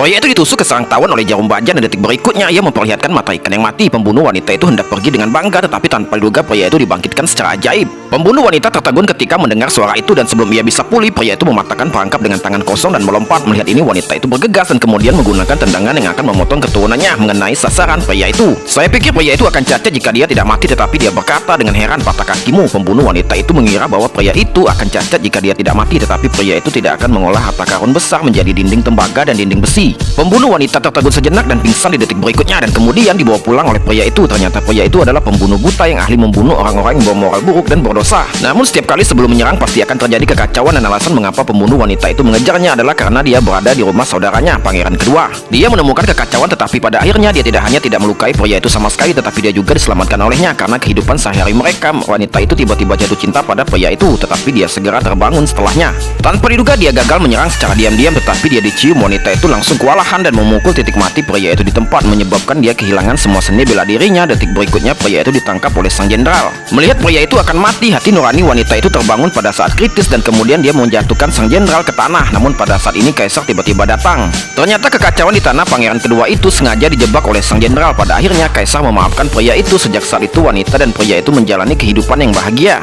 Pria itu ditusuk ke sarang tawon oleh jarum baja dan detik berikutnya ia memperlihatkan mata ikan yang mati. Pembunuh wanita itu hendak pergi dengan bangga, tetapi tanpa diduga pria itu dibangkitkan secara ajaib. Pembunuh wanita tertegun ketika mendengar suara itu dan sebelum ia bisa pulih, pria itu mematahkan perangkap dengan tangan kosong dan melompat. Melihat ini wanita itu bergegas dan kemudian menggunakan tendangan yang akan memotong keturunannya mengenai sasaran pria itu. Saya pikir pria itu akan cacat jika dia tidak mati, tetapi dia berkata dengan heran, patah kakimu. Pembunuh wanita itu mengira bahwa pria itu akan cacat jika dia tidak mati, tetapi pria itu tidak akan mengolah harta karun besar menjadi dinding tembaga dan dinding besi. Pembunuh wanita tertegun sejenak dan pingsan di detik berikutnya dan kemudian dibawa pulang oleh pria itu. Ternyata pria itu adalah pembunuh buta yang ahli membunuh orang-orang yang bermoral buruk dan berdosa. Namun setiap kali sebelum menyerang pasti akan terjadi kekacauan dan alasan mengapa pembunuh wanita itu mengejarnya adalah karena dia berada di rumah saudaranya, pangeran kedua. Dia menemukan kekacauan tetapi pada akhirnya dia tidak hanya tidak melukai pria itu sama sekali, tetapi dia juga diselamatkan olehnya karena kehidupan sehari-hari mereka. Wanita itu tiba-tiba jatuh cinta pada pria itu, tetapi dia segera terbangun setelahnya. Tanpa diduga dia gagal menyerang secara diam-diam, tetapi dia dicium wanita itu langsung kewalahan dan memukul titik mati pria itu di tempat, menyebabkan dia kehilangan semua seni bela dirinya. Detik berikutnya pria itu ditangkap oleh sang jenderal. Melihat pria itu akan mati, hati nurani wanita itu terbangun pada saat kritis dan kemudian dia menjatuhkan sang jenderal ke tanah. Namun pada saat ini kaisar tiba-tiba datang. Ternyata kekacauan di tanah pangeran kedua itu sengaja dijebak oleh sang jenderal. Pada akhirnya kaisar memaafkan pria itu. Sejak saat itu wanita dan pria itu menjalani kehidupan yang bahagia.